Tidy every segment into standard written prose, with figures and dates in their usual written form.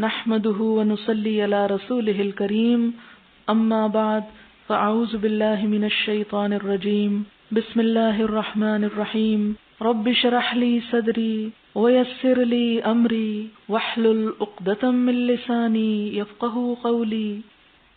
نحمده ونصلي على رسوله الكريم اما بعد فاعوذ بالله من الشيطان الرجيم بسم الله الرحمن الرحيم رب اشرح لي صدري ويسر لي امري واحلل عقدة من لساني يفقهوا قولي۔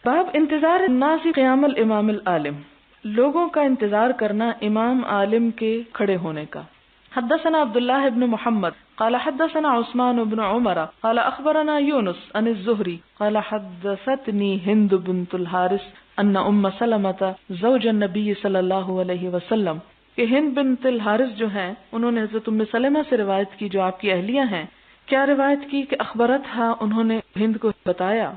باب انتظار الناس قیام الامام العالم، لوگوں کا انتظار کرنا امام عالم کے کھڑے ہونے کا۔ حدثنا عبداللہ بن محمد قال حدثنا عثمان بن عمر قال اخبرنا یونس عن الزہری قال حدثتنی ہند بنت الحارث ان ام سلمة زوج النبی صلی اللہ علیہ وسلم، کہ ہند بنت الحارث جو ہیں انہوں نے حضرت ام سلمہ سے روایت کی جو آپ کی اہلیہ ہیں۔ کیا روایت کی کہ اخبرتها، انہوں نے ہند کو بتایا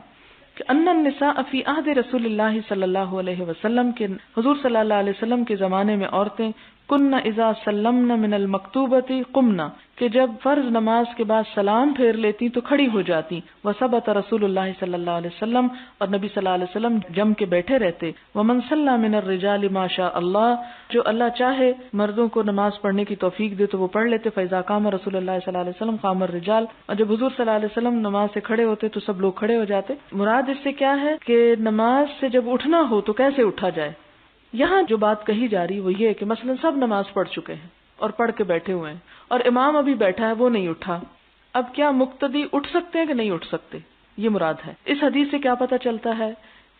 کہ ان النساء فی عہد رسول اللہ صلی اللہ علیہ وسلم، کے حضور صلی اللہ علیہ وسلم کے زمانے میں عورتیں کن اذا سلمن من المکتوبۃ قمنا، کہ جب فرض نماز کے بعد سلام پھیر لیتی تو کھڑی ہو جاتی۔ وثبت رسول اللہ صلی اللہ علیہ وسلم، اور نبی صلی اللہ علیہ وسلم جم کے بیٹھے رہتے۔ ومن صلی من الرجال ما شاء اللہ، جو اللہ چاہے مردوں کو نماز پڑھنے کی توفیق دے تو وہ پڑھ لیتے۔ فاذا قام رسول اللہ صلی اللہ علیہ وسلم قام الرجال، اور جب حضور صلی اللہ علیہ وسلم نماز سے کھڑے ہوتے تو سب لوگ کھڑے ہو جاتے۔ مراد اس سے کیا ہے کہ نماز سے جب اٹھنا ہو تو کیسے اٹھا جائے۔ یہاں جو بات کہی جا رہی وہ یہ ہے کہ مثلا سب نماز پڑھ چکے ہیں اور پڑھ کے بیٹھے ہوئے ہیں اور امام ابھی بیٹھا ہے، وہ نہیں اٹھا، اب کیا مقتدی اٹھ سکتے ہیں کہ نہیں اٹھ سکتے، یہ مراد ہے۔ اس حدیث سے کیا پتہ چلتا ہے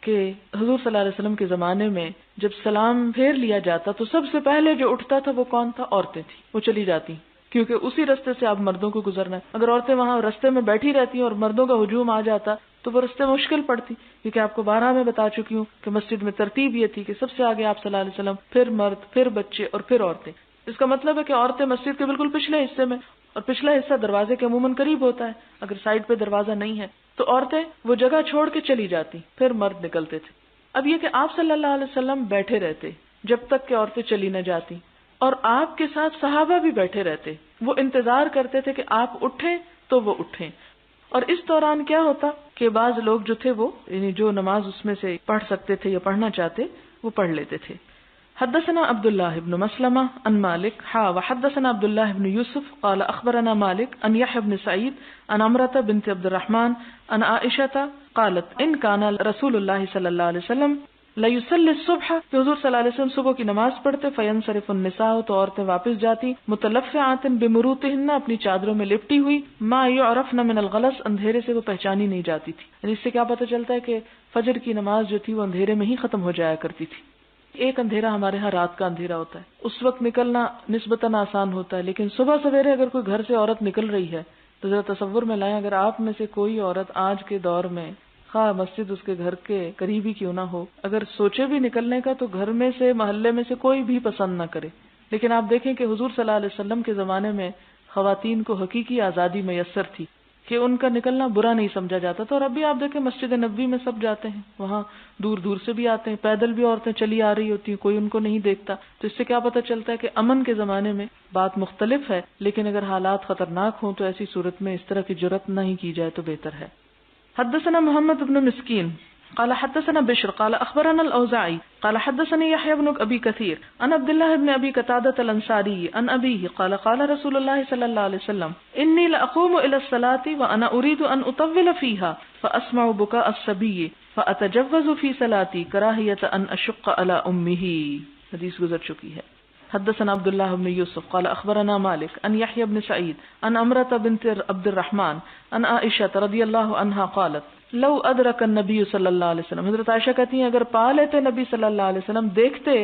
کہ حضور صلی اللہ علیہ وسلم کے زمانے میں جب سلام پھیر لیا جاتا تو سب سے پہلے جو اٹھتا تھا وہ کون تھا؟ عورتیں تھیں، وہ چلی جاتی کیونکہ اسی رستے سے اب مردوں کو گزرنا ہے۔ اگر عورتیں وہاں رستے میں بیٹھی رہتی اور مردوں کا ہجوم آ جاتا تو وہ رستے مشکل پڑتی، کیونکہ آپ کو بارہا میں بتا چکی ہوں کہ مسجد میں ترتیب یہ تھی کہ سب سے آگے آپ صلی اللہ علیہ وسلم، پھر مرد، پھر بچے اور پھر عورتیں۔ اس کا مطلب ہے کہ عورتیں مسجد کے بالکل پچھلے حصے میں، اور پچھلا حصہ دروازے کے عموماً قریب ہوتا ہے، اگر سائڈ پہ دروازہ نہیں ہے تو عورتیں وہ جگہ چھوڑ کے چلی جاتی، پھر مرد نکلتے تھے۔ اب یہ کہ آپ صلی اللہ علیہ وسلم بیٹھے رہتے جب تک کہ عورتیں چلی نہ جاتی، اور آپ کے ساتھ صحابہ بھی بیٹھے رہتے، وہ انتظار کرتے تھے کہ آپ اٹھیں تو وہ اٹھیں۔ اور اس دوران کیا ہوتا کہ بعض لوگ جو تھے وہ یعنی جو نماز اس میں سے پڑھ سکتے تھے یا پڑھنا چاہتے وہ پڑھ لیتے تھے۔ حدثنا عبداللہ بن مسلمہ عن مالک وحدثنا عبداللہ بن یوسف قال اخبرنا مالک عن یحیی بن سعید عن عمرة بنت عبد الرحمن عن عائشة قالت ان كان رسول اللہ صلی اللہ علیہ وسلم لیصلی الصبح، کہ حضور صلی اللہ علیہ وسلم صبح کی نماز پڑھتے، فینصرف النساء، تو عورتیں واپس جاتی، متلفعات بمروطہن، اپنی چادروں میں لپٹی ہوئی، ما یعرفن من الغلس، اندھیرے سے وہ پہچانی نہیں جاتی تھی۔ یعنی اس سے کیا پتہ چلتا ہے کہ فجر کی نماز جو تھی وہ اندھیرے میں ہی ختم ہو جایا کرتی تھی۔ ایک اندھیرا ہمارے ہاں رات کا اندھیرا ہوتا ہے، اس وقت نکلنا نسبتاً آسان ہوتا ہے، لیکن صبح سویرے اگر کوئی گھر سے عورت نکل رہی ہے تو ذرا تصور میں لائیں، اگر آپ میں سے کوئی عورت آج کے دور میں خواہ مسجد اس کے گھر کے قریب ہی کیوں نہ ہو، اگر سوچے بھی نکلنے کا تو گھر میں سے، محلے میں سے کوئی بھی پسند نہ کرے۔ لیکن آپ دیکھیں کہ حضور صلی اللہ علیہ وسلم کے زمانے میں خواتین کو حقیقی آزادی میسر تھی کہ ان کا نکلنا برا نہیں سمجھا جاتا تھا۔ اور اب بھی آپ دیکھیں مسجد نبوی میں سب جاتے ہیں، وہاں دور دور سے بھی آتے ہیں، پیدل بھی عورتیں چلی آ رہی ہوتی ہیں، کوئی ان کو نہیں دیکھتا۔ تو اس سے کیا پتہ چلتا ہے کہ امن کے زمانے میں بات مختلف ہے، لیکن اگر حالات خطرناک ہوں تو ایسی صورت میں اس طرح کی جرأت نہیں کی جائے تو بہتر ہے۔ حدثنا محمد بن مسکین قال حدثنا بشر قال اخبرنا الاوزاعی قال حدثني يحيى بن ابي كثير عن عبد الله بن ابي قتادة الانصاري عن ابيه قال قال رسول الله صلى الله عليه وسلم اني لاقوم الى الصلاه وانا اريد ان اطول فيها فاسمع بكاء الصبي فاتجوز في صلاتي كراهية ان اشق على امه۔ حدیث گزر چکی ہے۔ حدثنا عبداللہ بن یوسف قال اخبرنا مالک عن یحیی بن سعید عن عمرة بنت عبد الرحمن عن عائشة رضی اللہ عنہا قالت لو ادرک النبی صلی اللہ علیہ وسلم، حضرت عائشہ کہتی ہیں اگر پا لیتے نبی صلی اللہ علیہ وسلم، دیکھتے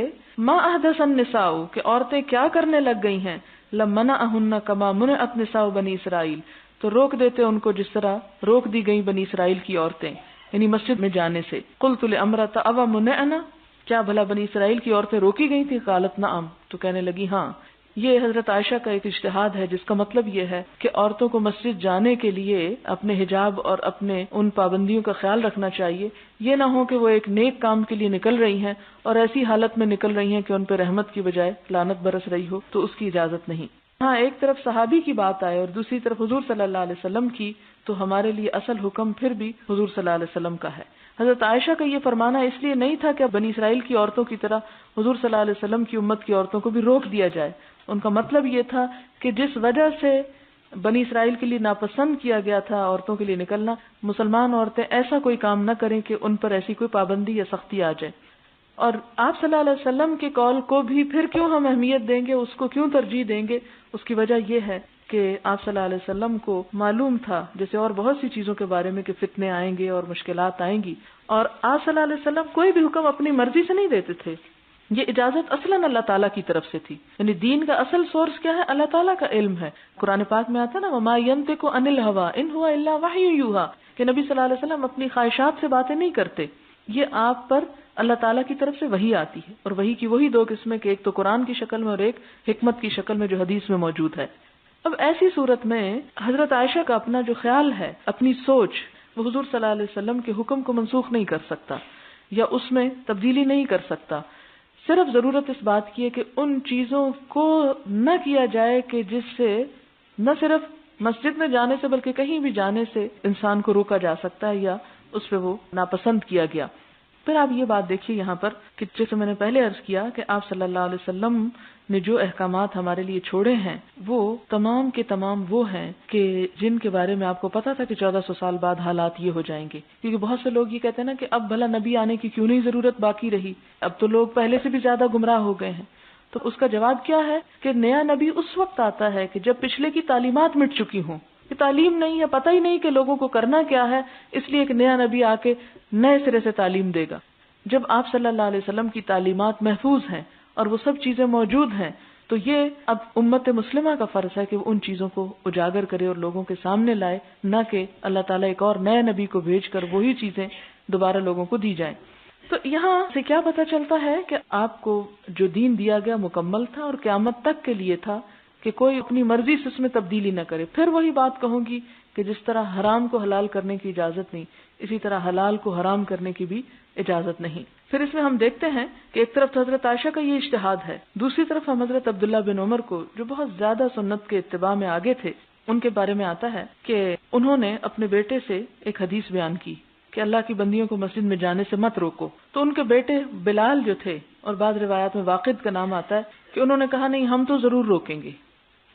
ما احدث النساء، کہ عورتیں کیا کرنے لگ گئی ہیں، لمنعهن كما منعت نساء بنی اسرائیل، تو روک دیتے ان کو جس طرح روک دی گئی بنی اسرائیل کی عورتیں، یعنی مسجد میں جانے سے۔ قلت لعمرة او منعنا، کیا بھلا بنی اسرائیل کی عورتیں روکی گئی تھی؟ قالت نعم، تو کہنے لگی ہاں۔ یہ حضرت عائشہ کا ایک اجتہاد ہے جس کا مطلب یہ ہے کہ عورتوں کو مسجد جانے کے لیے اپنے حجاب اور اپنے ان پابندیوں کا خیال رکھنا چاہیے۔ یہ نہ ہو کہ وہ ایک نیک کام کے لیے نکل رہی ہیں اور ایسی حالت میں نکل رہی ہیں کہ ان پہ رحمت کی بجائے لعنت برس رہی ہو، تو اس کی اجازت نہیں۔ ہاں ایک طرف صحابی کی بات آئے اور دوسری طرف حضور صلی اللہ علیہ وسلم کی، تو ہمارے لیے اصل حکم پھر بھی حضور صلی اللہ علیہ وسلم کا ہے۔ حضرت عائشہ کا یہ فرمانا اس لیے نہیں تھا کہ بنی اسرائیل کی عورتوں کی طرح حضور صلی اللہ علیہ وسلم کی امت کی عورتوں کو بھی روک دیا جائے، ان کا مطلب یہ تھا کہ جس وجہ سے بنی اسرائیل کے لیے ناپسند کیا گیا تھا عورتوں کے لیے نکلنا، مسلمان عورتیں ایسا کوئی کام نہ کریں کہ ان پر ایسی کوئی پابندی یا سختی آ جائے. اور آپ صلی اللہ علیہ وسلم کے قول کو بھی پھر کیوں ہم اہمیت دیں گے، اس کو کیوں ترجیح دیں گے؟ اس کی وجہ یہ ہے کہ آپ صلی اللہ علیہ وسلم کو معلوم تھا، جیسے اور بہت سی چیزوں کے بارے میں، کہ فتنے آئیں گے اور مشکلات آئیں گی، اور آپ صلی اللہ علیہ وسلم کوئی بھی حکم اپنی مرضی سے نہیں دیتے تھے. یہ اجازت اصلاً اللہ تعالیٰ کی طرف سے تھی. یعنی دین کا اصل سورس کیا ہے؟ اللہ تعالیٰ کا علم ہے. قرآن پاک میں آتا ہے نا وَمَا يَنطِقُ عَنِ الْهَوَىٰ إِنْ هُوَ إِلَّا وَحْيٌ يُوحَىٰ، کہ نبی صلی اللہ علیہ وسلم اپنی خواہشات سے باتیں نہیں کرتے، یہ آپ پر اللہ تعالیٰ کی طرف سے وحی آتی ہے. اور وحی کی وہی دو قسمیں، کہ ایک تو قرآن کی شکل میں اور ایک حکمت کی شکل میں جو حدیث میں موجود ہے. اب ایسی صورت میں حضرت عائشہ کا اپنا جو خیال ہے، اپنی سوچ، وہ حضور صلی اللہ علیہ وسلم کے حکم کو منسوخ نہیں کر سکتا یا اس میں تبدیلی نہیں کر سکتا. صرف ضرورت اس بات کی ہے کہ ان چیزوں کو نہ کیا جائے کہ جس سے نہ صرف مسجد میں جانے سے بلکہ کہیں بھی جانے سے انسان کو روکا جا سکتا ہے یا اس پہ وہ ناپسند کیا گیا. پھر آپ یہ بات دیکھیے یہاں پر کہ جیسے میں نے پہلے عرض کیا کہ آپ صلی اللہ علیہ وسلم نے جو احکامات ہمارے لیے چھوڑے ہیں وہ تمام کے تمام وہ ہیں کہ جن کے بارے میں آپ کو پتا تھا کہ 1400 سال بعد حالات یہ ہو جائیں گے. کیونکہ بہت سے لوگ یہ کہتے ہیں نا کہ اب بھلا نبی آنے کی کیوں نہیں ضرورت باقی رہی، اب تو لوگ پہلے سے بھی زیادہ گمراہ ہو گئے ہیں. تو اس کا جواب کیا ہے کہ نیا نبی اس وقت آتا ہے کہ جب پچھلے کی تعلیمات مٹ چکی ہوں. کہ تعلیم نہیں ہے، پتہ ہی نہیں کہ لوگوں کو کرنا کیا ہے، اس لیے ایک نیا نبی آ کے نئے سرے سے تعلیم دے گا. جب آپ صلی اللہ علیہ وسلم کی تعلیمات محفوظ ہیں اور وہ سب چیزیں موجود ہیں تو یہ اب امت مسلمہ کا فرض ہے کہ وہ ان چیزوں کو اجاگر کرے اور لوگوں کے سامنے لائے، نہ کہ اللہ تعالیٰ ایک اور نئے نبی کو بھیج کر وہی چیزیں دوبارہ لوگوں کو دی جائیں. تو یہاں سے کیا پتہ چلتا ہے کہ آپ کو جو دین دیا گیا مکمل تھا اور قیامت تک کے لیے تھا کہ کوئی اپنی مرضی سے اس میں تبدیلی نہ کرے. پھر وہی بات کہوں گی کہ جس طرح حرام کو حلال کرنے کی اجازت نہیں، اسی طرح حلال کو حرام کرنے کی بھی اجازت نہیں. پھر اس میں ہم دیکھتے ہیں کہ ایک طرف حضرت عائشہ کا یہ اجتہاد ہے، دوسری طرف ہم حضرت عبداللہ بن عمر کو جو بہت زیادہ سنت کے اتباع میں آگے تھے، ان کے بارے میں آتا ہے کہ انہوں نے اپنے بیٹے سے ایک حدیث بیان کی کہ اللہ کی بندیوں کو مسجد میں جانے سے مت روکو. تو ان کے بیٹے بلال جو تھے، اور بعض روایات میں واقد کا نام آتا ہے، کہ انہوں نے کہا نہیں ہم تو ضرور روکیں گے،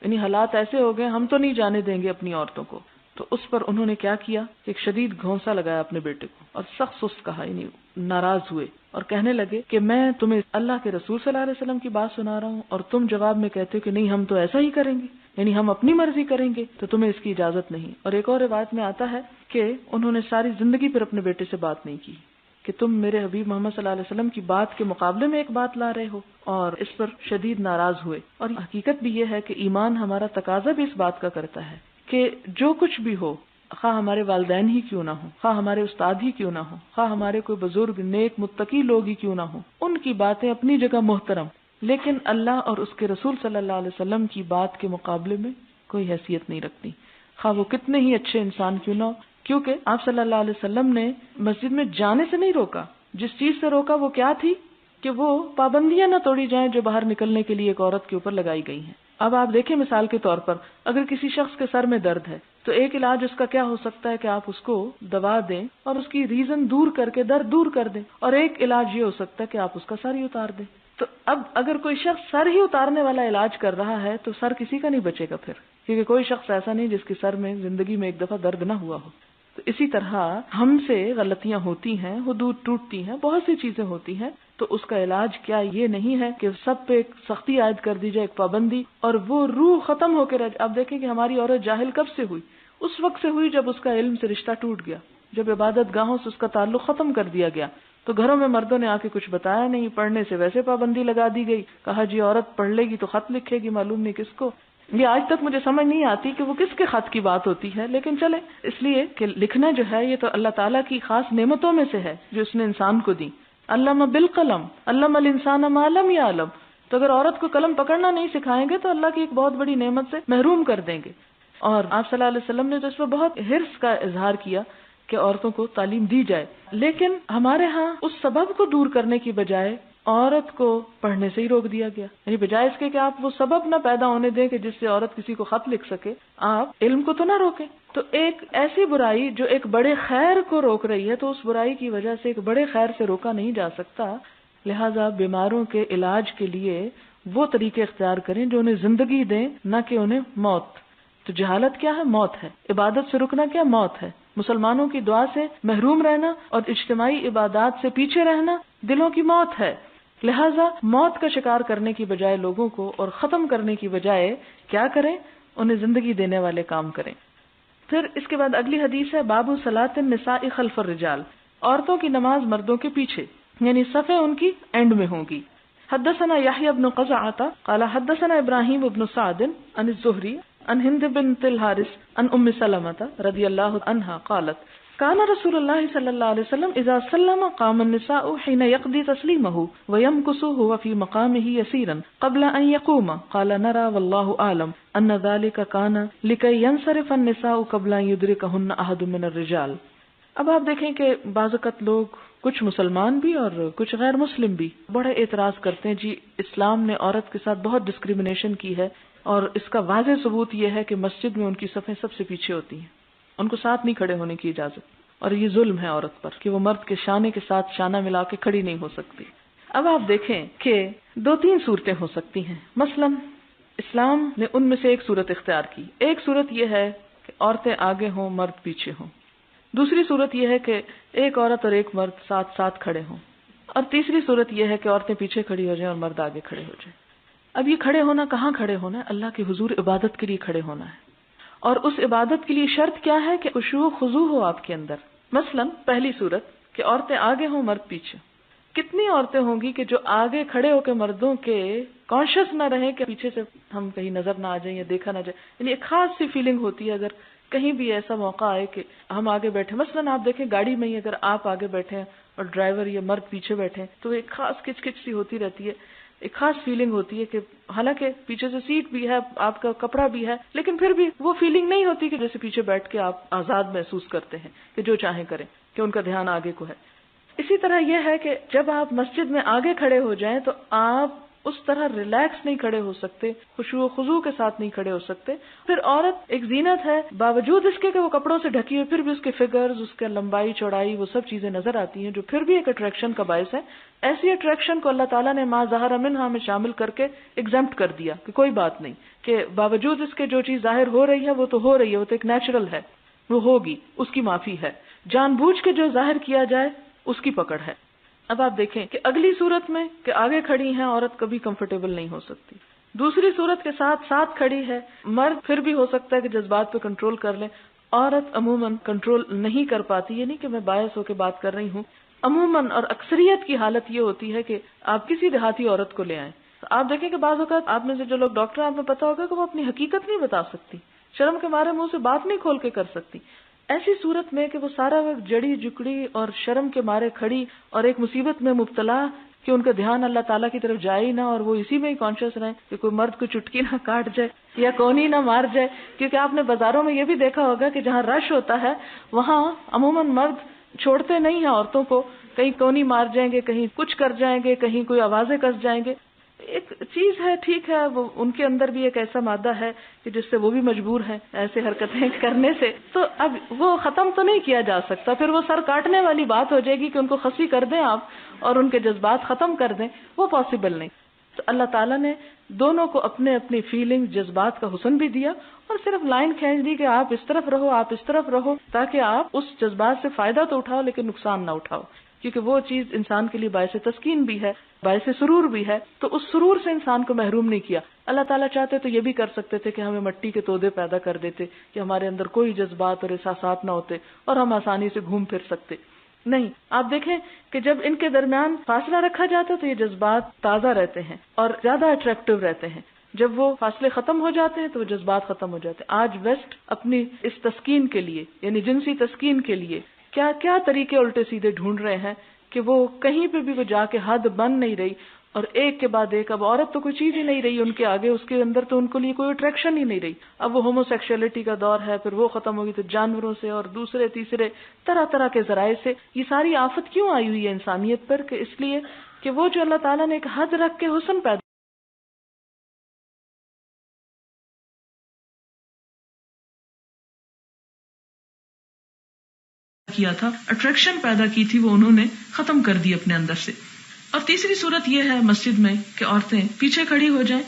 یعنی حالات ایسے ہو گئے ہم تو نہیں جانے دیں گے اپنی عورتوں کو. تو اس پر انہوں نے کیا کیا، ایک شدید گھونسا لگایا اپنے بیٹے کو اور سخت سست کہا، یعنی ناراض ہوئے اور کہنے لگے کہ میں تمہیں اللہ کے رسول صلی اللہ علیہ وسلم کی بات سنا رہا ہوں اور تم جواب میں کہتے ہو کہ نہیں ہم تو ایسا ہی کریں گے، یعنی ہم اپنی مرضی کریں گے، تو تمہیں اس کی اجازت نہیں. اور ایک اور روایت میں آتا ہے کہ انہوں نے ساری زندگی پھر اپنے بیٹے سے بات نہیں کی کہ تم میرے حبیب محمد صلی اللہ علیہ وسلم کی بات کے مقابلے میں ایک بات لا رہے ہو، اور اس پر شدید ناراض ہوئے. اور حقیقت بھی یہ ہے کہ ایمان ہمارا تقاضا بھی اس بات کا کرتا ہے کہ جو کچھ بھی ہو، خواہ ہمارے والدین ہی کیوں نہ ہوں، خواہ ہمارے استاد ہی کیوں نہ ہوں، خواہ ہمارے کوئی بزرگ نیک متقی لوگ ہی کیوں نہ ہوں، ان کی باتیں اپنی جگہ محترم، لیکن اللہ اور اس کے رسول صلی اللہ علیہ وسلم کی بات کے مقابلے میں کوئی حیثیت نہیں رکھتی، خواہ وہ کتنے ہی اچھے انسان کیوں نہ ہو. کیونکہ آپ صلی اللہ علیہ وسلم نے مسجد میں جانے سے نہیں روکا، جس چیز سے روکا وہ کیا تھی کہ وہ پابندیاں نہ توڑی جائیں جو باہر نکلنے کے لیے ایک عورت کے اوپر لگائی گئی ہیں. اب آپ دیکھیں مثال کے طور پر اگر کسی شخص کے سر میں درد ہے تو ایک علاج اس کا کیا ہو سکتا ہے کہ آپ اس کو دوا دیں اور اس کی ریزن دور کر کے درد دور کر دیں، اور ایک علاج یہ ہو سکتا ہے کہ آپ اس کا سر ہی اتار دیں. تو اب اگر کوئی شخص سر ہی اتارنے والا علاج کر رہا ہے تو سر کسی کا نہیں بچے گا پھر، کیونکہ کوئی شخص ایسا نہیں جس کے سر میں زندگی میں ایک دفعہ درد نہ ہوا ہو. تو اسی طرح ہم سے غلطیاں ہوتی ہیں، حدود ٹوٹتی ہیں، بہت سی چیزیں ہوتی ہیں، تو اس کا علاج کیا یہ نہیں ہے کہ سب پہ ایک سختی عائد کر دی جائے، ایک پابندی، اور وہ روح ختم ہو کے رہ جائے. اب دیکھیں کہ ہماری عورت جاہل کب سے ہوئی؟ اس وقت سے ہوئی جب اس کا علم سے رشتہ ٹوٹ گیا، جب عبادت گاہوں سے اس کا تعلق ختم کر دیا گیا. تو گھروں میں مردوں نے آ کے کچھ بتایا نہیں، پڑھنے سے ویسے پابندی لگا دی گئی، کہا جی عورت پڑھ لے گی تو خط لکھے گی، معلوم نہیں کس کو. یہ آج تک مجھے سمجھ نہیں آتی کہ وہ کس کے خط کی بات ہوتی ہے، لیکن چلے، اس لیے کہ لکھنا جو ہے یہ تو اللہ تعالیٰ کی خاص نعمتوں میں سے ہے جو اس نے انسان کو دی. علم بالقلم علم الانسان ما لم یعلم. تو اگر عورت کو قلم پکڑنا نہیں سکھائیں گے تو اللہ کی ایک بہت بڑی نعمت سے محروم کر دیں گے. اور آپ صلی اللہ علیہ وسلم نے تو اس پر بہت حرص کا اظہار کیا کہ عورتوں کو تعلیم دی جائے، لیکن ہمارے ہاں اس سبب کو دور کرنے کی بجائے عورت کو پڑھنے سے ہی روک دیا گیا. یعنی بجائے اس کے کہ آپ وہ سبب نہ پیدا ہونے دیں کہ جس سے عورت کسی کو خط لکھ سکے، آپ علم کو تو نہ روکیں. تو ایک ایسی برائی جو ایک بڑے خیر کو روک رہی ہے تو اس برائی کی وجہ سے ایک بڑے خیر سے روکا نہیں جا سکتا. لہذا بیماروں کے علاج کے لیے وہ طریقے اختیار کریں جو انہیں زندگی دیں، نہ کہ انہیں موت. تو جہالت کیا ہے؟ موت ہے. عبادت سے رکنا کیا؟ موت ہے. مسلمانوں کی دعا سے محروم رہنا اور اجتماعی عبادات سے پیچھے رہنا دلوں کی موت ہے. لہذا موت کا شکار کرنے کی بجائے لوگوں کو اور ختم کرنے کی بجائے کیا کریں؟ انہیں زندگی دینے والے کام کریں. پھر اس کے بعد اگلی حدیث ہے باب صلاۃ النساء خلف الرجال، عورتوں کی نماز مردوں کے پیچھے، یعنی صفیں ان کی اینڈ میں ہوں گی. حدثنا یحیی بن قزعہ قال حدثنا ابراہیم بن سعد عن الزہری عن ہند بنت الحارث عن ام سلمۃ رضی اللہ عنہا قالت كان رسول الله صلی اللہ علیہ وسلم اذا سلم قام النساء حين يقضي تسليمه ويمكث هو في مقامه يسيرا قبل ان يقوم قال نرى والله اعلم ان ذلك كان لكي ينصرف النساء قبل ان يدركهن احد من الرجال. اب آپ دیکھیں کہ بعض اوقات لوگ کچھ مسلمان بھی اور کچھ غیر مسلم بھی بڑے اعتراض کرتے ہیں جی اسلام نے عورت کے ساتھ بہت ڈسکریمنیشن کی ہے، اور اس کا واضح ثبوت یہ ہے کہ مسجد میں ان کی صفیں سب سے پیچھے ہوتی ہیں، ان کو ساتھ نہیں کھڑے ہونے کی اجازت، اور یہ ظلم ہے عورت پر کہ وہ مرد کے شانے کے ساتھ شانہ ملا کے کھڑی نہیں ہو سکتی. اب آپ دیکھیں کہ 2-3 صورتیں ہو سکتی ہیں. مثلا اسلام نے ان میں سے ایک صورت اختیار کی. ایک صورت یہ ہے کہ عورتیں آگے ہوں مرد پیچھے ہوں. دوسری صورت یہ ہے کہ ایک عورت اور ایک مرد ساتھ ساتھ کھڑے ہوں. اور تیسری صورت یہ ہے کہ عورتیں پیچھے کھڑی ہو جائیں اور مرد آگے کھڑے ہو جائیں. اب یہ کھڑے ہونا کہاں کھڑے ہونا ہے؟ اللہ کے حضور عبادت کے لیے کھڑے ہونا ہے. اور اس عبادت کے لیے شرط کیا ہے کہ خشوع و خضوع ہو آپ کے اندر. مثلا پہلی صورت کہ عورتیں آگے ہوں مرد پیچھے. کتنی عورتیں ہوں گی کہ جو آگے کھڑے ہو کے مردوں کے کانشیس نہ رہیں کہ پیچھے سے ہم کہیں نظر نہ آ جائیں یا دیکھا نہ جائے. یعنی ایک خاص سی فیلنگ ہوتی ہے اگر کہیں بھی ایسا موقع آئے کہ ہم آگے بیٹھے. مثلا آپ دیکھیں گاڑی میں ہی اگر آپ آگے بیٹھے ہیں اور ڈرائیور یا مرد پیچھے بیٹھے ہیں تو ایک خاص کچ کچ سی ہوتی رہتی ہے، ایک خاص فیلنگ ہوتی ہے کہ حالانکہ پیچھے سے سیٹ بھی ہے، آپ کا کپڑا بھی ہے، لیکن پھر بھی وہ فیلنگ نہیں ہوتی کہ جیسے پیچھے بیٹھ کے آپ آزاد محسوس کرتے ہیں کہ جو چاہیں کریں، کہ ان کا دھیان آگے کو ہے. اسی طرح یہ ہے کہ جب آپ مسجد میں آگے کھڑے ہو جائیں تو آپ اس طرح ریلیکس نہیں کھڑے ہو سکتے، خشوع و خضوع کے ساتھ نہیں کھڑے ہو سکتے. پھر عورت ایک زینت ہے، باوجود اس کے کہ وہ کپڑوں سے ڈھکی ہوئی، پھر بھی اس کے فگرز، اس کے لمبائی چوڑائی، وہ سب چیزیں نظر آتی ہیں جو پھر بھی ایک اٹریکشن کا باعث ہے. ایسی اٹریکشن کو اللہ تعالیٰ نے ما ظہر منہا میں شامل کر کے ایگزمپٹ کر دیا کہ کوئی بات نہیں، کہ باوجود اس کے جو چیز ظاہر ہو رہی ہے وہ تو ہو رہی ہے، وہ تو ایک نیچرل ہے، وہ ہوگی، اس کی معافی ہے. جان بوجھ کے جو ظاہر کیا جائے اس کی پکڑ ہے. اب آپ دیکھیں کہ اگلی صورت میں کہ آگے کھڑی ہیں عورت کبھی کمفرٹیبل نہیں ہو سکتی. دوسری صورت کے ساتھ ساتھ کھڑی ہے مرد، پھر بھی ہو سکتا ہے کہ جذبات پہ کنٹرول کر لیں. عورت عموماً کنٹرول نہیں کر پاتی. یہ نہیں کہ میں باعث ہو کے بات کر رہی ہوں، عموماً اور اکثریت کی حالت یہ ہوتی ہے کہ آپ کسی دیہاتی عورت کو لے آئیں. آپ دیکھیں کہ بعض اوقات آپ میں سے جو لوگ ڈاکٹر ہیں آپ میں پتا ہوگا کہ وہ اپنی حقیقت نہیں بتا سکتی، شرم کے مارے منہ سے بات نہیں کھول کے کر سکتی. ایسی صورت میں کہ وہ سارا وقت جڑی جکڑی اور شرم کے مارے کھڑی اور ایک مصیبت میں مبتلا کہ ان کا دھیان اللہ تعالیٰ کی طرف جائے ہی نہ، اور وہ اسی میں ہی کانشیس رہیں کہ کوئی مرد کو چٹکی نہ کاٹ جائے یا کونی نہ مار جائے. کیونکہ آپ نے بازاروں میں یہ بھی دیکھا ہوگا کہ جہاں رش ہوتا ہے وہاں عموماً مرد چھوڑتے نہیں ہیں عورتوں کو، کہیں کونی مار جائیں گے، کہیں کچھ کر جائیں گے، کہیں کوئی آوازیں کس جائیں گے. ایک چیز ہے، ٹھیک ہے، وہ ان کے اندر بھی ایک ایسا مادہ ہے کہ جس سے وہ بھی مجبور ہیں ایسے حرکتیں کرنے سے. تو اب وہ ختم تو نہیں کیا جا سکتا، پھر وہ سر کاٹنے والی بات ہو جائے گی کہ ان کو خسی کر دیں آپ اور ان کے جذبات ختم کر دیں، وہ پاسبل نہیں. تو اللہ تعالیٰ نے دونوں کو اپنے اپنی فیلنگ، جذبات کا حسن بھی دیا اور صرف لائن کھینچ دی کہ آپ اس طرف رہو، آپ اس طرف رہو، تاکہ آپ اس جذبات سے فائدہ تو اٹھاؤ لیکن نقصان نہ اٹھاؤ. کیونکہ وہ چیز انسان کے لیے باعث تسکین بھی ہے، باعث سرور بھی ہے، تو اس سرور سے انسان کو محروم نہیں کیا. اللہ تعالیٰ چاہتے تو یہ بھی کر سکتے تھے کہ ہمیں مٹی کے تودے پیدا کر دیتے کہ ہمارے اندر کوئی جذبات اور احساسات نہ ہوتے اور ہم آسانی سے گھوم پھر سکتے. نہیں، آپ دیکھیں کہ جب ان کے درمیان فاصلہ رکھا جاتا تو یہ جذبات تازہ رہتے ہیں اور زیادہ اٹریکٹیو رہتے ہیں. جب وہ فاصلے ختم ہو جاتے ہیں تو وہ جذبات ختم ہو جاتے ہیں. آج ویسٹ اپنی اس تسکین کے لیے، یعنی جنسی تسکین کے لیے کیا کیا طریقے الٹے سیدھے ڈھونڈ رہے ہیں کہ وہ کہیں پہ بھی وہ جا کے حد بن نہیں رہی، اور ایک کے بعد ایک اب عورت تو کوئی چیز ہی نہیں رہی ان کے آگے، اس کے اندر تو ان کے لیے کوئی اٹریکشن ہی نہیں رہی. اب وہ ہومو سیکشولیٹی کا دور ہے، پھر وہ ختم ہوگی تو جانوروں سے اور دوسرے تیسرے طرح طرح کے ذرائع سے. یہ ساری آفت کیوں آئی ہوئی ہے انسانیت پر؟ کہ اس لیے کہ وہ جو اللہ تعالیٰ نے ایک حد رکھ کے حسن پیدا کیا تھا، اٹریکشن پیدا کی تھی، وہ انہوں نے ختم کر دی اپنے اندر سے. اور تیسری صورت یہ ہے مسجد میں کہ عورتیں پیچھے کھڑی ہو جائیں.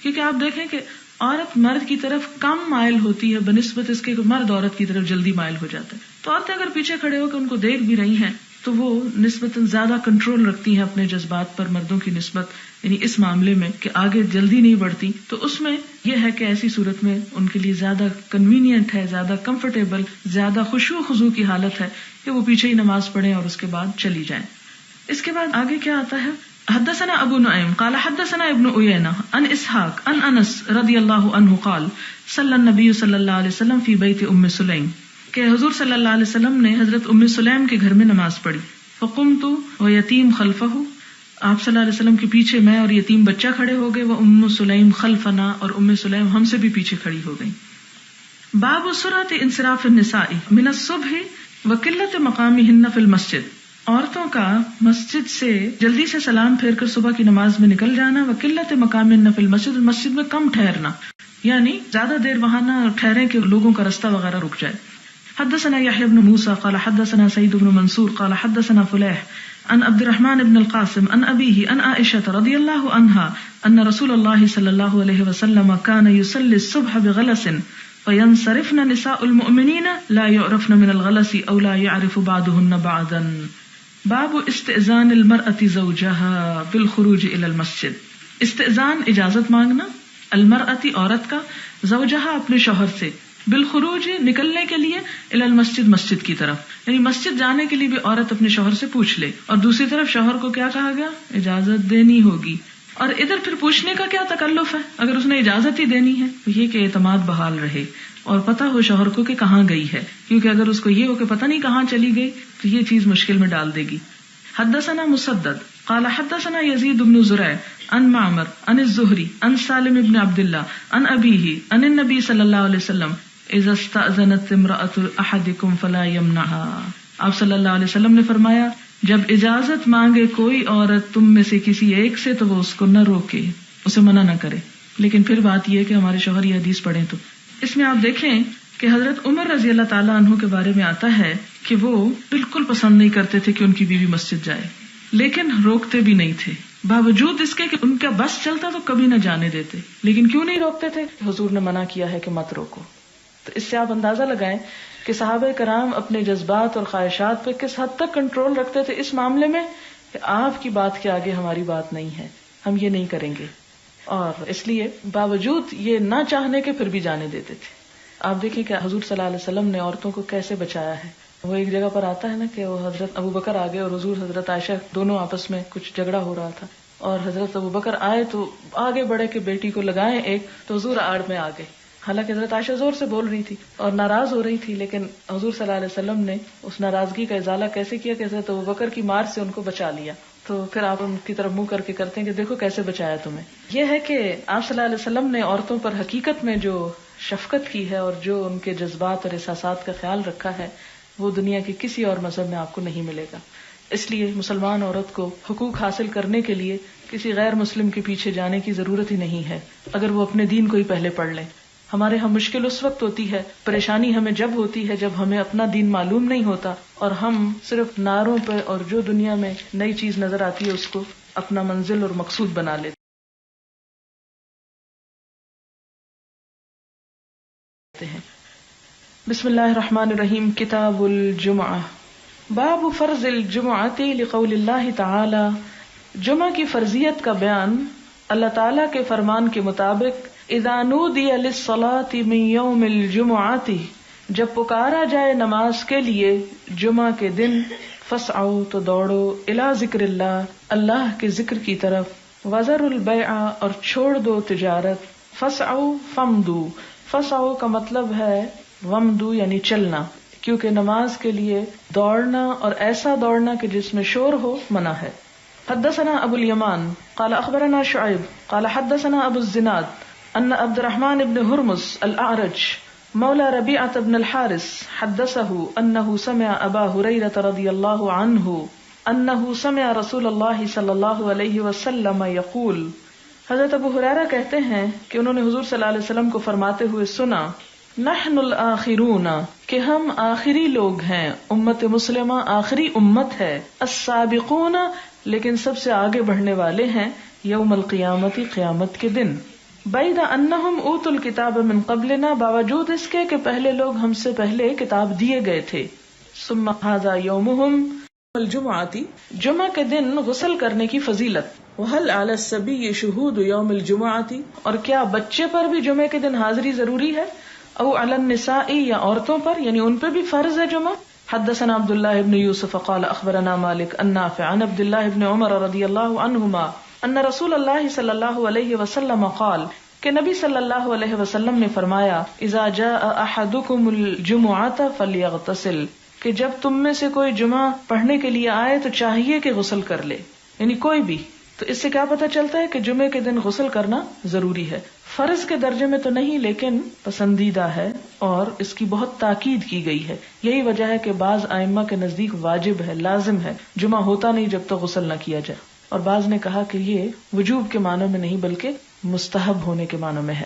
کیونکہ آپ دیکھیں کہ عورت مرد کی طرف کم مائل ہوتی ہے بنسبت اس کے مرد عورت کی طرف جلدی مائل ہو جاتا ہے. تو عورتیں اگر پیچھے کھڑے ہو کے ان کو دیکھ بھی رہی ہیں تو وہ نسبتاً زیادہ کنٹرول رکھتی ہیں اپنے جذبات پر مردوں کی نسبت، یعنی اس معاملے میں کہ آگے جلدی نہیں بڑھتی. تو اس میں یہ ہے کہ ایسی صورت میں ان کے لیے زیادہ کنوینئنٹ ہے، زیادہ کمفرٹیبل، زیادہ خشوع و خضوع کی حالت ہے کہ وہ پیچھے ہی نماز پڑھیں اور اس کے بعد چلی جائیں. اس کے بعد آگے کیا آتا ہے؟ حدثنا ابو نعیم قال حدثنا ابن عیینہ عن اسحاق عن انس رضی اللہ عنہ قال صلی النبی صلی اللہ علیہ وسلم فی بیت ام سلیم، کہ حضور صلی اللہ علیہ وسلم نے حضرت ام سلیم کے گھر میں نماز پڑھی. فقمت ویتیم خلفہ، آپ صلی اللہ علیہ وسلم کے پیچھے میں اور یتیم بچہ کھڑے ہو گئے. وہ ام سلیم خلفنا، اور ام سلیم ہم سے بھی پیچھے کھڑی ہو گئی. باب سرعۃ انصراف النساء من الصبح وقلۃ مقامہن فی المسجد، عورتوں کا مسجد سے جلدی سے سلام پھیر کر صبح کی نماز میں نکل جانا. وقلۃ مقامہن فی المسجد، مسجد میں کم ٹھہرنا، یعنی زیادہ دیر وہاں نہ ٹھہریں کہ لوگوں کا رستہ وغیرہ رک جائے. حدثنا يحيى بن موسى قال حدثنا سعيد بن منصور قال حدثنا فليح عن عبد الرحمن بن القاسم عن أبيه عن عائشة رضي الله عنها أن رسول الله صلى الله عليه وسلم كان يصلي الصبح بغلس فينصرفن نساء المؤمنين لا يعرفن من الغلس أو لا يعرف بعضهن بعضا. باب استئذان المرأة زوجها بالخروج إلى المسجد. استئذان اجازت مانگنا، المرأة عورت کا، زوجها اپنے شوہر سے، بالخروج نکلنے کے لیے، الی المسجد مسجد کی طرف، یعنی مسجد جانے کے لیے بھی عورت اپنے شوہر سے پوچھ لے. اور دوسری طرف شوہر کو کیا کہا گیا؟ اجازت دینی ہوگی. اور ادھر پھر پوچھنے کا کیا تکلف ہے اگر اس نے اجازت ہی دینی ہے؟ یہ کہ اعتماد بحال رہے اور پتہ ہو شوہر کو کہ کہاں گئی ہے، کیونکہ اگر اس کو یہ ہو کہ پتہ نہیں کہاں چلی گئی تو یہ چیز مشکل میں ڈال دے گی. حدثنا مسدد قال حدثنا يزيد بن زريع عن معمر عن الزهري عن سالم بن عبد الله عن أبيه عن النبي صلى الله عليه وسلم اذا استأذنت امرأة احدكم فلا يمنعها. آپ صلی اللہ علیہ وسلم نے فرمایا جب اجازت مانگے کوئی عورت تم میں سے کسی ایک سے تو وہ اس کو نہ روکے، اسے منع نہ کرے. لیکن پھر بات یہ ہے کہ ہمارے شوہر یہ حدیث پڑھیں تو اس میں آپ دیکھیں کہ حضرت عمر رضی اللہ تعالیٰ عنہ کے بارے میں آتا ہے کہ وہ بالکل پسند نہیں کرتے تھے کہ ان کی بیوی مسجد جائے، لیکن روکتے بھی نہیں تھے، باوجود اس کے کہ ان کا بس چلتا تو کبھی نہ جانے دیتے. لیکن کیوں نہیں روکتے تھے؟ حضور نے منع کیا ہے کہ مت روکو. تو اس سے آپ اندازہ لگائیں کہ صحابہ کرام اپنے جذبات اور خواہشات پہ کس حد تک کنٹرول رکھتے تھے اس معاملے میں کہ آپ کی بات کے آگے ہماری بات نہیں ہے، ہم یہ نہیں کریں گے. اور اس لیے باوجود یہ نہ چاہنے کے پھر بھی جانے دیتے تھے. آپ دیکھیں کہ حضور صلی اللہ علیہ وسلم نے عورتوں کو کیسے بچایا ہے. وہ ایک جگہ پر آتا ہے نا کہ وہ حضرت ابو بکر آگے اور حضور حضرت عائشہ دونوں آپس میں کچھ جھگڑا ہو رہا تھا، اور حضرت ابو بکر آئے تو آگے بڑھے کہ بیٹی کو لگائیں ایک، تو حضور آڑ میں آ گئے. حالانکہ حضرت عائشہ زور سے بول رہی تھی اور ناراض ہو رہی تھی، لیکن حضور صلی اللہ علیہ وسلم نے اس ناراضگی کا ازالہ کیسے کیا کہ حضرت ابو بکر کی مار سے ان کو بچا لیا. تو پھر آپ ان کی طرف منہ کر کے کرتے ہیں کہ دیکھو کیسے بچایا تمہیں. یہ ہے کہ آپ صلی اللہ علیہ وسلم نے عورتوں پر حقیقت میں جو شفقت کی ہے اور جو ان کے جذبات اور احساسات کا خیال رکھا ہے وہ دنیا کے کسی اور مذہب میں آپ کو نہیں ملے گا. اس لیے مسلمان عورت کو حقوق حاصل کرنے کے لیے کسی غیر مسلم کے پیچھے جانے کی ضرورت ہی نہیں ہے اگر وہ اپنے دین کو ہی پہلے پڑھ لیں. ہمارے ہاں مشکل اس وقت ہوتی ہے، پریشانی ہمیں جب ہوتی ہے جب ہمیں اپنا دین معلوم نہیں ہوتا اور ہم صرف نعروں پہ اور جو دنیا میں نئی چیز نظر آتی ہے اس کو اپنا منزل اور مقصود بنا لیتے ہیں. بسم اللہ الرحمن الرحیم. کتاب الجمعہ. باب فرض الجمعۃ لقول اللہ تعالی. جمعہ کی فرضیت کا بیان اللہ تعالی کے فرمان کے مطابق اذا نودی للصلاۃ من یوم الجمعۃ، جب پکارا جائے نماز کے لیے جمعہ کے دن، فاسعوا تو دوڑو، الی ذکر اللہ، اللہ کے ذکر کی طرف، وذروا البیع اور چھوڑ دو تجارت، فاسعوا فامضوا. فاسعوا کا مطلب ہے وامضوا یعنی چلنا، کیونکہ نماز کے لیے دوڑنا اور ایسا دوڑنا کہ جس میں شور ہو منع ہے. حدثنا ابو الیمان قال اخبرنا شعیب قال حدثنا ابو الزناد ان عبد الرحمن بن ہرمز الاعرج مولى ربيعة بن الحارث حدثه انه سمع ابا هريرة رضي الله عنه انه سمع رسول الله صلى الله عليه وسلم يقول. حضرت ابو ہریرہ کہتے ہیں کہ انہوں نے حضور صلی اللہ علیہ وسلم کو فرماتے ہوئے سنا، نحن الآخرون، کہ ہم آخری لوگ ہیں، امت مسلمہ آخری امت ہے، السابقون، لیکن سب سے آگے بڑھنے والے ہیں، یوم القیامت، قیامت کے دن. بعد انہم اوتوا الکتاب من قبلنا، باوجود اس کے کہ پہلے لوگ ہم سے پہلے کتاب دیے گئے تھے. ثم ھذا یومہم الجمعۃ، جمعہ کے دن غسل کرنے کی فضیلت. وہل علی الصبی شہود یوم الجمعۃ، اور کیا بچے پر بھی جمعے کے دن حاضری ضروری ہے؟ او علی النساء، یا عورتوں پر، یعنی ان پہ بھی فرض ہے جمعہ. حدثنا عبد الله بن يوسف قال اخبرنا مالك عن نافع عن عبد الله بن عمر رضی اللہ عنہما ان رسول اللہ صلی اللہ علیہ وسلم قال، کہ نبی صلی اللہ علیہ وسلم نے فرمایا، اذا جاء احدکم الجمعۃ فلیغتسل، کہ جب تم میں سے کوئی جمعہ پڑھنے کے لیے آئے تو چاہیے کہ غسل کر لے، یعنی کوئی بھی. تو اس سے کیا پتہ چلتا ہے کہ جمعے کے دن غسل کرنا ضروری ہے. فرض کے درجے میں تو نہیں، لیکن پسندیدہ ہے اور اس کی بہت تاکید کی گئی ہے. یہی وجہ ہے کہ بعض ائمہ کے نزدیک واجب ہے، لازم ہے، جمعہ ہوتا نہیں جب تک غسل نہ کیا جائے. اور بعض نے کہا کہ یہ وجوب کے معنوں میں نہیں بلکہ مستحب ہونے کے معنوں میں ہے.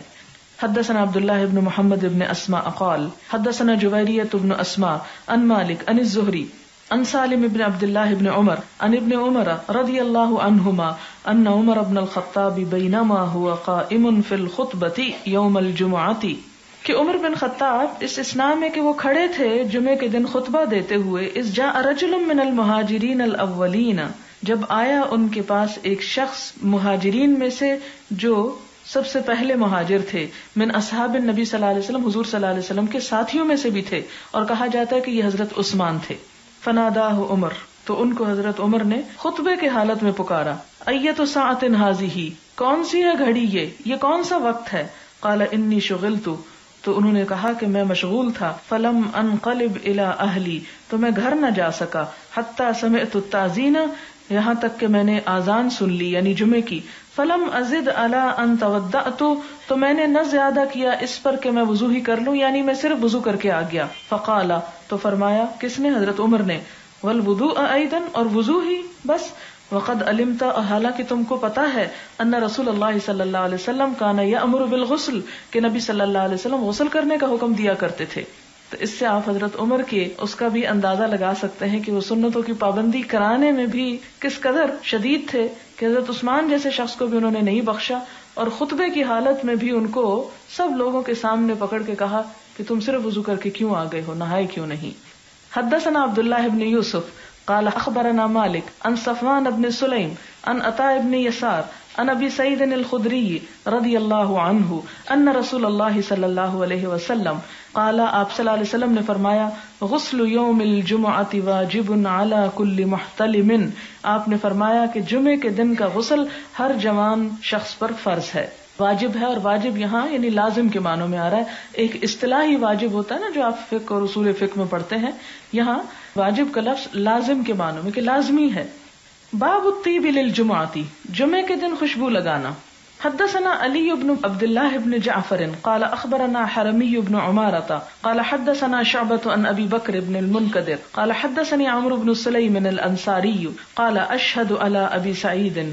حدثنا عبداللہ بن محمد بن اسماء قال حدثنا جویریۃ بن اسماء عن مالک عن الزہری عن سالم بن عبد اللہ بن عمر عن ابن عمر رضی اللہ عنہما ان عمر بن الخطاب بینما هو قائم فی الخطبۃ یوم الجمعۃ، کہ عمر بن خطاب اس اسنا میں کہ وہ کھڑے تھے جمعے کے دن خطبہ دیتے ہوئے، اذ جاء رجل من المہاجرین الاولین، جب آیا ان کے پاس ایک شخص مہاجرین میں سے جو سب سے پہلے مہاجر تھے، من اصحاب النبی صلی اللہ علیہ وسلم، حضور صلی اللہ علیہ وسلم کے ساتھیوں میں سے بھی تھے، اور کہا جاتا ہے کہ یہ حضرت عثمان تھے. فناداہ عمر، تو ان کو حضرت عمر نے خطبے کے حالت میں پکارا، ایت ساعۃ ھذہ، کون سی ہے گھڑی یہ کون سا وقت ہے؟ قال انی شغلت، تو انہوں نے کہا کہ میں مشغول تھا. فلم انقلب الی اہلی، تو میں گھر نہ جا سکا. حتی سمعت التاذین، یہاں تک کہ میں نے آذان سن لی یعنی جمعے کی. فلم ازد علی ان توضأت، تو میں نے نہ زیادہ کیا اس پر کہ میں وضو ہی کر لوں، یعنی میں صرف وضو کر کے آ گیا. فقال، تو فرمایا، کس نے؟ حضرت عمر نے. والوضوء ایضا، اور وضو ہی بس. وقد علمت، حالانکہ تم کو پتا ہے، ان رسول اللہ صلی اللہ علیہ وسلم کان یأمر بالغسل، کہ نبی صلی اللہ علیہ وسلم غسل کرنے کا حکم دیا کرتے تھے. تو اس سے آپ حضرت عمر کے اس کا بھی اندازہ لگا سکتے ہیں کہ وہ سنتوں کی پابندی کرانے میں بھی کس قدر شدید تھے، کہ حضرت عثمان جیسے شخص کو بھی انہوں نے نہیں بخشا، اور خطبے کی حالت میں بھی ان کو سب لوگوں کے سامنے پکڑ کے کہا کہ تم صرف وضو کر کے کیوں آ گئے ہو، نہائے کیوں نہیں. حدثنا عبداللہ بن یوسف قال اخبرنا مالک عن صفوان بن سلیم عن عطاء بن یسار عن ابی سعید الخدری رضی اللہ عنہ ان رسول اللہ صلی اللہ علیہ وسلم قال، آپ صلی اللہ علیہ وسلم نے فرمایا، غسل یوم الجمعۃ واجب علی کل محتلم، آپ نے فرمایا کہ جمعے کے دن کا غسل ہر جوان شخص پر فرض ہے. واجب ہے، اور واجب یہاں یعنی لازم کے معنوں میں آ رہا ہے. ایک اصطلاحی واجب ہوتا ہے نا جو آپ فقہ اور اصول فقہ میں پڑھتے ہیں، یہاں واجب کا لفظ لازم کے معنوں میں کہ لازمی ہے. باب الطیب للجمعۃ، جمعے کے دن خوشبو لگانا. حدثنا علی بن عبد اللہ بن جعفر قال اخبرنا حرمی بن عمارة قال حدثنا شعبة عن ابی بکر بن المنکدر قال حدثني عمرو بن سلیم الانصاری قال اشهد على ابی سعید.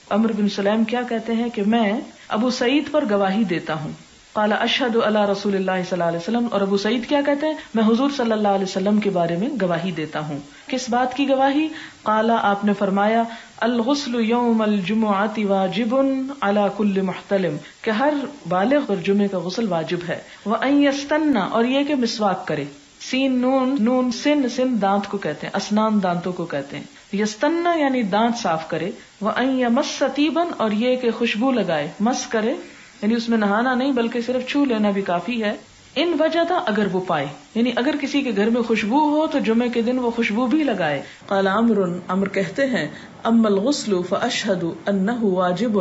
عمرو بن سلیم کیا کہتے ہیں کہ میں ابو سعید پر گواہی دیتا ہوں. قال اشهد على رسول اللہ صلی اللہ علیہ وسلم، اور ابو سعید کیا کہتے ہیں، میں حضور صلی اللہ علیہ وسلم کے بارے میں گواہی دیتا ہوں. کس بات کی گواہی؟ قال، آپ نے فرمایا، الغسل یوم الجمعۃ واجب علی کل محتلم، کہ ہر بالغ پر جمعے کا غسل واجب ہے. وان یستن، اور یہ کہ مسواک کرے. سین نون نون سن، سن دانت کو کہتے ہیں، اسنان دانتوں کو کہتے ہیں. یستن یعنی دانت صاف کرے. وان یمس طیبا، اور یہ کہ خوشبو لگائے، مس کرے یعنی اس میں نہانا نہیں بلکہ صرف چھو لینا بھی کافی ہے. ان وجدہ، اگر وہ پائے، یعنی اگر کسی کے گھر میں خوشبو ہو تو جمعے کے دن وہ خوشبو بھی لگائے. قال عمر کہتے ہیں، اما الغسل فاشهد انه واجب،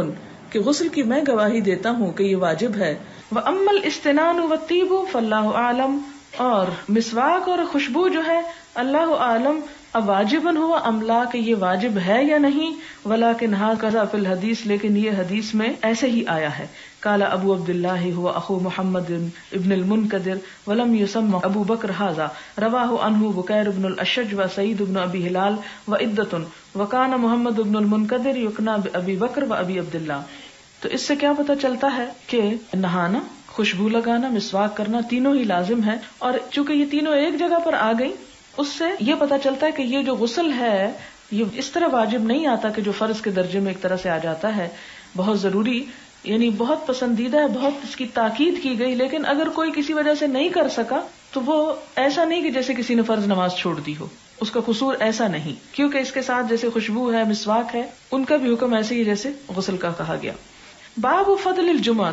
کہ غسل کی میں گواہی دیتا ہوں کہ یہ واجب ہے. واما الاستنان والطیب فاللہ اعلم، اور مسواک اور خوشبو جو ہے اللہ اعلم اب واجبن ہوا ام لا، کہ یہ واجب ہے یا نہیں. ولکن ھذا فی الحدیث، لیکن یہ حدیث میں ایسے ہی آیا ہے. قال ابو عبداللہ هو اخو محمد ابن المنکدر ولم يسمى ابو بکر ھذا، رواہ عنہ بکیر بن الاشج و سعید بن ابی ہلال وعدۃ، وکان محمد ابن المنکدر یکنى بابی بکر و ابی عبداللہ. تو اس سے کیا پتہ چلتا ہے کہ نہانا، خوشبو لگانا، مسواک کرنا تینوں ہی لازم ہے. اور چونکہ یہ تینوں ایک جگہ پر آ گئی، اس سے یہ پتہ چلتا ہے کہ یہ جو غسل ہے یہ اس طرح واجب نہیں آتا کہ جو فرض کے درجے میں ایک طرح سے آ جاتا ہے. بہت ضروری یعنی بہت پسندیدہ ہے، بہت اس کی تاکید کی گئی، لیکن اگر کوئی کسی وجہ سے نہیں کر سکا تو وہ ایسا نہیں کہ جیسے کسی نے فرض نماز چھوڑ دی ہو، اس کا قصور ایسا نہیں، کیونکہ اس کے ساتھ جیسے خوشبو ہے، مسواک ہے، ان کا بھی حکم ایسے ہی جیسے غسل کا کہا گیا۔ باب فضل الجمعہ،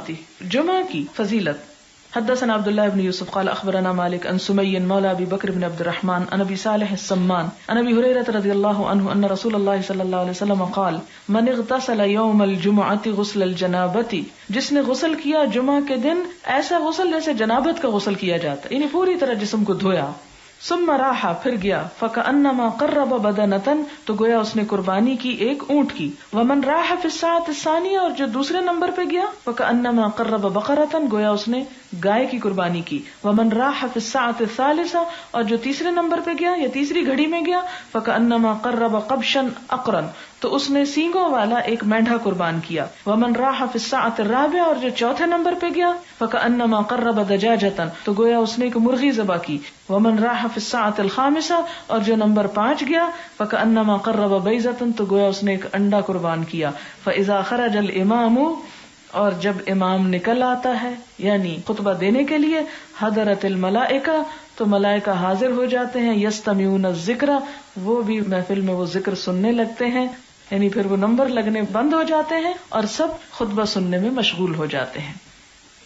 جمعہ کی فضیلت۔ حدثنا عبد الله بن يوسف قال اخبرنا مالك عن سمي مولى ابي بكر بن عبد الرحمن عن ابي صالح السمان عن ابي هريره رضي الله عنه ان رسول الله صلى الله عليه وسلم قال من اغتسل يوم الجمعه غسل الجنابه، جس نے غسل کیا جمعہ کے دن ایسا غسل جیسے جنابت کا غسل کیا جاتا ہے، یعنی پوری طرح جسم کو دھویا، ثم راح، پھر گیا، فکأنما قرب بدنتن، تو گویا اس نے قربانی کی ایک اونٹ کی، ومن راح فی الساعۃ الثانیہ، اور جو دوسرے نمبر پہ گیا، فکأنما قرب بقرتن، گویا اس نے گائے کی قربانی کی، ومن راح فی الساعۃ الثالثہ، اور جو تیسرے نمبر پہ گیا یا تیسری گھڑی میں گیا، فکأنما قرب قبشا اقرن، تو اس نے سینگوں والا ایک مینڈھا قربان کیا، ومن راح فی الساعۃ الرابعہ، اور جو چوتھے نمبر پہ گیا، فکأنما قرب دجاجۃ، تو گویا اس نے ایک مرغی ذبح کی، ومن راح فی الساعۃ الخامسہ، اور جو نمبر 5 گیا، فکأنما قرب بیضۃ، تو گویا اس نے ایک انڈا قربان کیا، فاذا خرج الامام، اور جب امام نکل آتا ہے یعنی خطبہ دینے کے لیے، حضرت الملائکہ، تو ملائکہ حاضر ہو جاتے ہیں، یستمعون الذکر، وہ بھی محفل میں وہ ذکر سننے لگتے ہیں، یعنی پھر وہ نمبر لگنے بند ہو جاتے ہیں اور سب خطبہ سننے میں مشغول ہو جاتے ہیں۔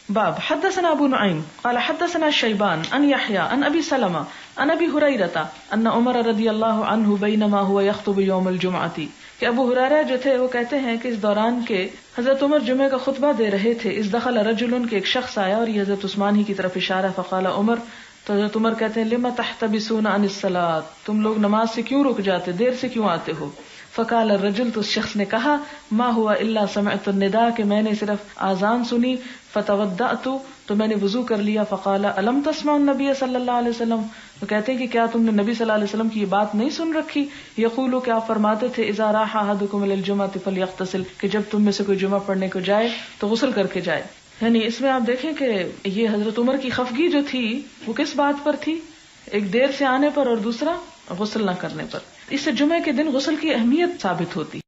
باب حدثنا ابو نعیم قال حدثنا شیبان عن یحیی عن ابی سلمہ عن ابی ہریرہ ان عمر رضی اللہ عنہ بینما هو یخطب یوم الجمعۃ، کہ ابو ہریرہ جو تھے وہ کہتے ہیں کہ اس دوران کے حضرت عمر جمعے کا خطبہ دے رہے تھے، اس دخل رجل، کے ایک شخص آیا، اور یہ حضرت عثمان ہی کی طرف اشارہ، فقال عمر، تو حضرت عمر کہتے ہیں لما تحتبسون عن الصلاۃ، تم لوگ نماز سے کیوں رک جاتے، دیر سے کیوں آتے ہو؟ فقال الرجل، تو اس شخص نے کہا ما ہوا الا سمعت النداء، کہ میں نے صرف آذان سنی، فتودعت، تو میں نے وضو کر لیا، فقال الم تسمع النبی صلی اللہ علیہ وسلم، تو کہتے ہیں کہ کیا تم نے نبی صلی اللہ علیہ وسلم کی یہ بات نہیں سن رکھی، یقول، کہ آپ فرماتے تھے اذا راح احدکم الى الجمعۃ فلیغتسل، کہ جب تم میں سے کوئی جمعہ پڑھنے کو جائے تو غسل کر کے جائے۔ یعنی اس میں آپ دیکھیں کہ یہ حضرت عمر کی خفگی جو تھی وہ کس بات پر تھی، ایک دیر سے آنے پر اور دوسرا غسل نہ کرنے پر۔ اس سے جمعے کے دن غسل کی اہمیت ثابت ہوتی۔